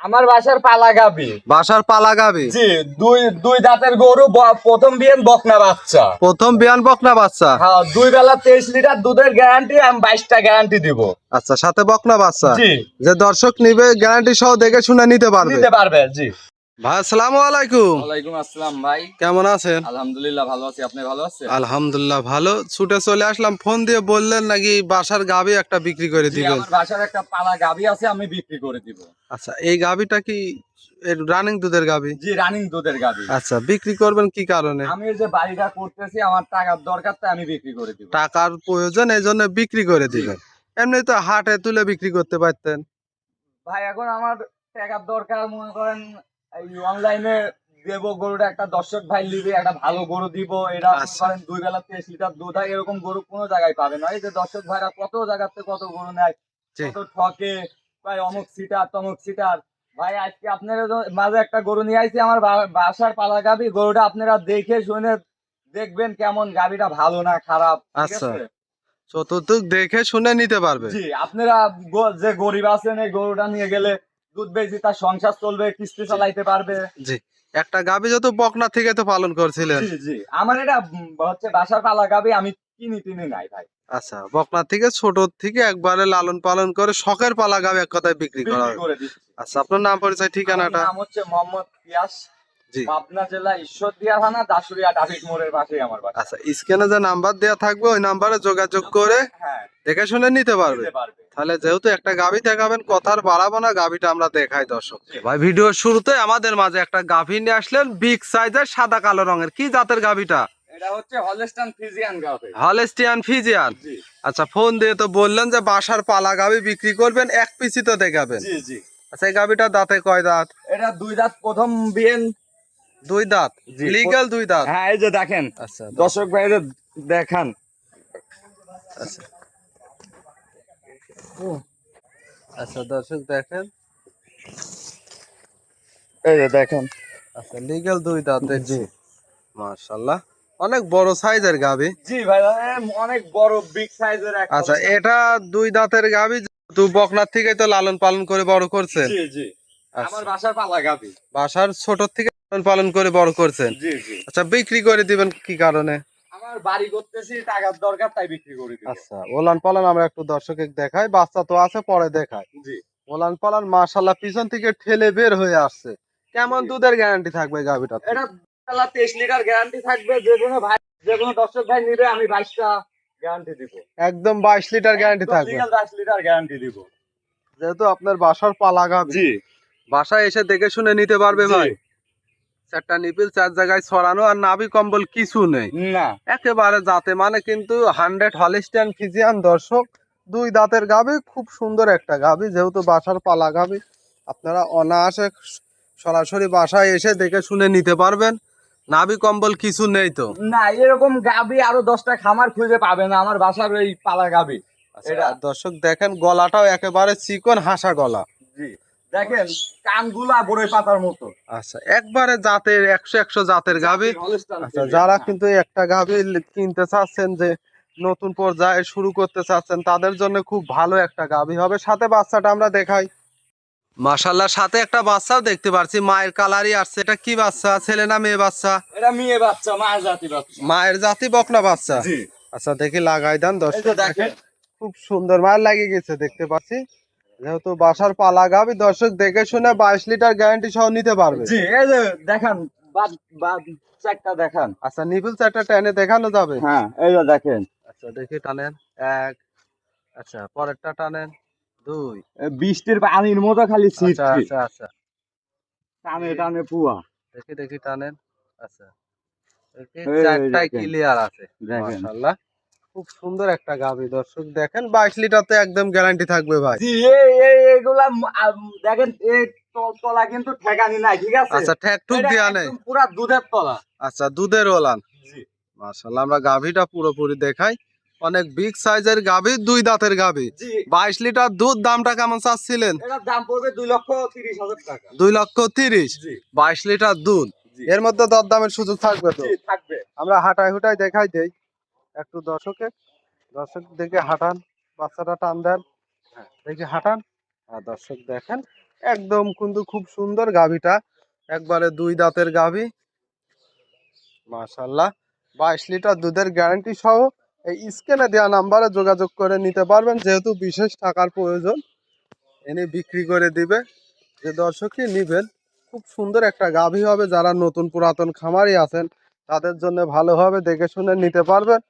আমার বাসার পালা গাবি। বাসার পালা গাবি? জি, দুই দুই দাঁতের গরু, প্রথম বিয়ান বকনা বাচ্চা। প্রথম বিয়ান বকনা বাচ্চা? হ্যাঁ, 2 বেলা 23 লিটার দুধের গ্যারান্টি, আমি 22টা গ্যারান্টি দিব। আচ্ছা, সাথে বকনা বাচ্চা? জি। যে দর্শক নিবে গ্যারান্টি সহ দেখে শুনে নিতে পারবে? নিতে পারবে। জি। ভাই আসসালামু আলাইকুম। ওয়ালাইকুম আসসালাম ভাই। কেমন আছেন? আলহামদুলিল্লাহ ভালো আছি, আপনি ভালো আছেন? আলহামদুলিল্লাহ ভালো। ছুটে চলে আসলাম, ফোন দিয়ে বললেন নাকি বাসার গাবি একটা বিক্রি করে জি, দিবেন। আমার বাসার একটা পালা গাবি আছে, আমি বিক্রি করে দিব। আচ্ছা, এই গাবিটা কি রানিং দুধের গাবি? জি, রানিং দুধের গাবি। আচ্ছা, বিক্রি করবেন কি কারণে? আমি এই যে বাড়িটা করতেছি, আমার টাকার দরকার, তাই আমি বিক্রি করে দিব। টাকার প্রয়োজন, এই জন্য বিক্রি করে দিবেন। এমনি তো হাটে তুলে বিক্রি করতে পারতেন। ভাই এখন আমার টাকার দরকার, মনে করেন এই অনলাইনে দেব গরুটা, একটা দর্শক ভাই নিবে, একটা ভালো গরু দিব। এটা মনে আচ্ছা। করেন 2 বেলা 23 লিটার দুধ হয়, এরকম গরু কোনো জায়গায় পাবে না। এই যে দর্শক ভাইরা কত জায়গাতে কত গরু নেয়, জি। কত ঠকে, ভাই অমুক সিটার তমুক সিটার। ভাই আজকে আপনারা মাঝে একটা গরু নিয়ে আইছি, আমার বাসার পালা গাবি। গরুটা আপনারা দেখে শুনে দেখবেন কেমন, গাবিটা ভালো না খারাপ, ঠিক আচ্ছা, আছে? চতুর্থ দেখে শুনে নিতে পারবে। জি, আপনারা যে গরিব আছেন, এই গরুটা নিয়ে গেলে দুধ বেশি, তার সংসার চলবে, কিস্তি চালাইতে পারবে। জি। একটা গাবি যত বকনা থেকে তো পালন করছিলেন। জি জি, আমার এটা হচ্ছে বাসার পালা গাবি, আমি কিনি টিনি নাই ভাই, আচ্ছা, বকনা থেকে ছোট থেকে একবারে লালন পালন করে শখের পালা গাবি এক কথায় বিক্রি করা বিক্রি হয়। করে দিচ্ছি। আচ্ছা, আপনার নাম পরিচয় আমার ঠিকানাটা? নাম হচ্ছে মোহাম্মদ পিয়াস, জি। পাবনা জেলা ঈশ্বরদীয়া থানা, দাসুরিয়া ট্রাফিক মোড়ের পাশেই আমার বাসা। আচ্ছা, স্ক্রিনে যে নাম্বার দেওয়া থাকবে ওই নাম্বারে যোগাযোগ করে হ্যাঁ, দেখে শুনে নিতে পারবে। নিতে পারবে। তাহলে যেহেতু একটা গাভী দেখাবেন, কথার বাড়াবো না, গাভীটা আমরা দেখাই দর্শক ভাই। ভিডিওর শুরুতে আমাদের মাঝে একটা গাভী নিয়ে আসলেন, বিগ সাইজের, সাদা কালো রঙের। কি জাতের গাভীটা? এটা হচ্ছে হলস্টাইন ফ্রিজিয়ান গাভি। Holstein Friesian? জি আচ্ছা, ফোন দিয়ে তো বললেন যে বাসার পালা গাভী বিক্রি করবেন, এক পিসি তো দেখাবেন। জি জি। আচ্ছা, এই গাভীটার দাঁতে কয় দাঁত? এটা 2 দাঁত, প্রথম বিয়েন। 2 দাঁত? জি। লিগ্যাল 2 দাঁত? হ্যাঁ, এই যে দেখেন, আচ্ছা দর্শক ভাইদের দেখান। আচ্ছা আচ্ছা, দর্শক দেখেন। এই যে দেখেন। আচ্ছা, লিগ্যাল 2 দাঁত জি দেখছি। মাশাআল্লাহ, অনেক বড় সাইজের গাভী। জি ভাই, অনেক বড় বিগ সাইজের একটা। আচ্ছা, এটা 2 দাঁতের গাভী, তো বকনার থেকে তো লালন পালন করে বড় করছেন? জি জি, আচ্ছা, আমার বাসার পালা গাভি। বাসার ছোট থেকে লালন পালন করে বড় করছেন। জি জি, আচ্ছা, বিক্রি করে দিবেন কি কারণে? আমার বাড়ি করতেছি, টাকার দরকার, তাই বিক্রি করে দিব। আচ্ছা, ওলান পালান আমরা একটু দর্শকে দেখাই, বাচ্চা তো আছে, পরে দেখাই। জি। ওলান পালান মাশাআল্লাহ পিছন থেকে ঠেলে বের হয়ে আসছে। কেমন জি। দুধের গ্যারান্টি থাকবে গাভীটা? এটা 23 লিটার গ্যারান্টি থাকবে, যে কোনো দর্শক ভাই নিবে, আমি 22টা গ্যারান্টি দিব। একদম 22 লিটার গ্যারান্টি থাকবে? 22 লিটার গ্যারান্টি দিব। যেহেতু আপনার বাসার পালা গাভী, জি বাসায় এসে দেখে শুনে নিতে পারবে জি। ভাই। 4টা নিপিল 4 জায়গায় ছড়ানো, আর নাভি কম্বল কিছু নেই, না। একেবারে জাতে মানে কিন্তু 100 হলিস্টিয়ান ফ্রিজিয়ান। দর্শক, 2 দাঁতের গাভী, খুব সুন্দর একটা গাভী। যেহেতু বাসার পালা গাভী, আপনারা অনায়াসে সরাসরি বাসায় এসে দেখে শুনে নিতে পারবেন। নাভি কম্বল কিছু নেই তো? না, এরকম গাভি আরো 10টা খামার খুঁজে পাবে না, আমার বাসার এই পালা গাভি। আচ্ছা, এটা আর দর্শক দেখেন, গলাটাও একেবারে চিকন হাসা গলা। জি, দেখেন কানগুলা বড়ই পাতার মতো। আচ্ছা, একবারে জাতের 100 জাতের গাভী। হলস্টাইন আচ্ছা, ফ্রিজিয়ান, যারা হ্যাঁ। কিন্তু একটা গাভী কিনতে চাচ্ছেন, যে নতুন পর্যায়ে শুরু করতে চাচ্ছেন, তাদের জন্য খুব ভালো একটা গাভী হবে। সাথে বাচ্চাটা আমরা দেখাই। মাশাআল্লাহ, সাথে একটা বাচ্চাও দেখতে পাচ্ছি, মায়ের কালারই আসছে। এটা কি বাচ্চা, ছেলে না মেয়ে বাচ্চা? এটা মেয়ে বাচ্চা, মায়ের জাতি বাচ্চা। মায়ের জাতি বকনা বাচ্চা? জি। আচ্ছা, দেখি লাগাই দেন এই দর্শক যে দেখেন, দেখেন। খুব সুন্দর মায়ের লাগিয়ে গেছে দেখতে পাচ্ছি। যেহেতু বাসার পালা গাভী, দর্শক দেখে শুনে 22 লিটার গ্যারান্টি সহ নিতে পারবে। জি, এই যে দেখেন, বাদ বাদ চারটা দেখান। আচ্ছা, নিপুল 4টা টেনে দেখানো যাবে? হ্যাঁ, এই যে দেখেন। আচ্ছা, দেখি টানেন। 1, আচ্ছা, পরেরটা টানেন। 2, বৃষ্টির পানির মতো খালি আচ্ছা ছিটছে, আচ্ছা আচ্ছা, টানে টানে পুয়া। দেখি দেখি টানেন। আচ্ছা, দেখি এই 4টাই দেখেন, ক্লিয়ার আছে। দেখেন। মাশাআল্লাহ, খুব সুন্দর একটা গাভী। দর্শক দেখেন, 22 লিটার তো একদম গ্যারান্টি থাকবে ভাই। জি, এইগুলা দেখেন, এই তলা কিন্তু ঠেকানি নাই, ঠিক আছে? আচ্ছা, ঠেক ঠুক এটা দিয়া নেই? একদম পুরা দুধের তলা। আচ্ছা, দুধের ওলান। জি মাশাআল্লাহ, আমরা গাভীটা পুরোপুরি দেখাই। অনেক বিগ সাইজের গাভী, 2 দাঁতের গাভী, জি, 22 লিটার দুধ। দামটা কেমন চাচ্ছিলেন? এটার দাম পড়বে 2,30,000 টাকা। 2,30,000? জি 22 লিটার দুধ, জি এর মধ্যে দরদামের সুযোগ থাকবে তো? জি, থাকবে। আমরা হাঁটাই হুটাই দেখাই দেই একটু দর্শকে। দর্শক দেখে হাঁটান, বাচ্চাটা টান দেন। হ্যাঁ, দেখে হাঁটান। আর দর্শক দেখেন, একদম কিন্তু খুব সুন্দর গাভীটা, একবারে 2 দাঁতের গাভী, মাশাআল্লাহ। 22 লিটার দুধের গ্যারান্টি সহ এই স্ক্রিনে দেওয়া নাম্বারে যোগাযোগ করে নিতে পারবেন। যেহেতু বিশেষ টাকার প্রয়োজন, এনে বিক্রি করে দিবে। যে দর্শকই নিবেন, খুব সুন্দর একটা গাভী হবে। যারা নতুন পুরাতন খামারি আছেন তাদের জন্য ভালো হবে, দেখে শুনে নিতে পারবেন।